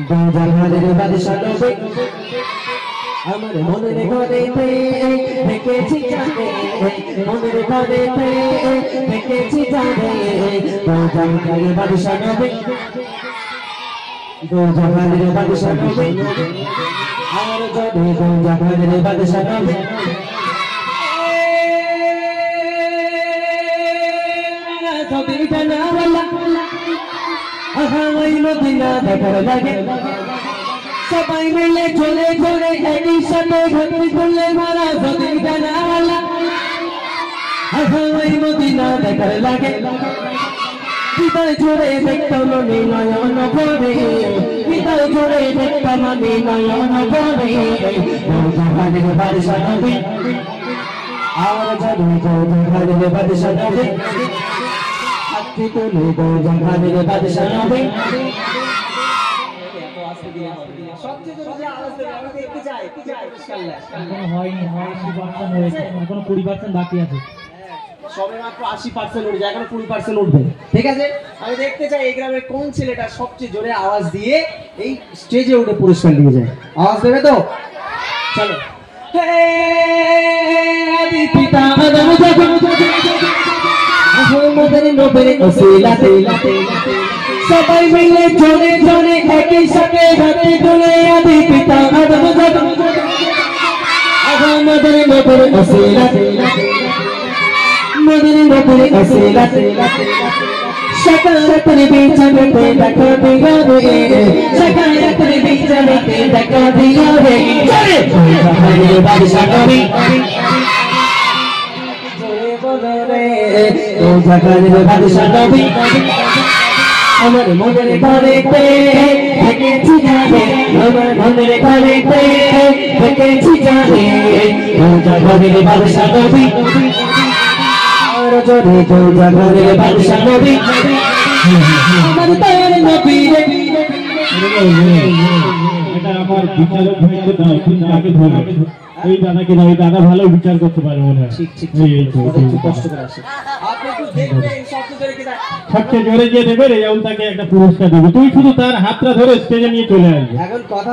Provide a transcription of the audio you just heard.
জাহানের বাদশা নবী আমার মনের ঘরেতে দেখেছি জানে মনের ঘরেতে দেখেছি জানে জাহানের বাদশা নবী জাহানের বাদশা নবী আর যদি জাহানের বাদশা নবী যদি জানাওয়ালা ওই মদিনা দেখার লাগে সবাই মিলে চলে চলে একই সাথে ঘুরতে চলে মারা যদি জানাওয়ালা ওই মদিনা দেখার লাগে হৃদয় জোরে দেখতাম আমি নয়ন ভরে হৃদয় জোরে দেখতাম আমি নয়ন ভরে জাহানের বাদশা নবী আর যদি জাহানের বাদশা নবী হাতটি তুলে জাহানের বাদশা নবী সবেমাত্র 80% উঠে যায়, এখন 20% উঠবে। ঠিক আছে, আমি দেখতে চাই এই গ্রামের কোন ছেলেটা সবচেয়ে জোরে আওয়াজ দিয়ে এই স্টেজে উঠে পুরস্কার নিয়ে যায়। আওয়াজ দেবে তো? চলো। আদি পিতা আদম যখন আহমদের নবীর ওসিলাতে সবাই মিলে জোরে জোরে একই সাথে হাতে তুলে আদি পিতা আদম যখন আহমদের নবীর ওসিলাতে মদিনা নবীর ওসিলাতে শাকারাতের বিছানাতে দেখা দিও রে শাকারাতের বিছানাতে দেখা দিও রে জাহানের বাদশা নবী জোরে বলো রে ও জাহানের বাদশা নবী আমার মনের ঘরেতে দেখেছি জানে আমার মনের ঘরেতে দেখেছি জানে ও জাহানের বাদশা নবী জোরে জাহানের বাদশা নবী আমার দয়ার নবী এটা আমার বিচারক ভাইকে দাও, তুমি আগে ধরো এই দাদাকে দাও, এই দাদা ভালো বিচার করতে পারে মনে হয়। ঠিক ঠিক কষ্ট করে আসে আপনি একটু দেখবেন শব্দ ধরে কি সবচেয়ে জোরে যে দেবে রে তাকে একটা পুরস্কার দেবে, তুই শুধু তার হাতটা ধরে স্টেজে নিয়ে চলে আসবে। এখন কথা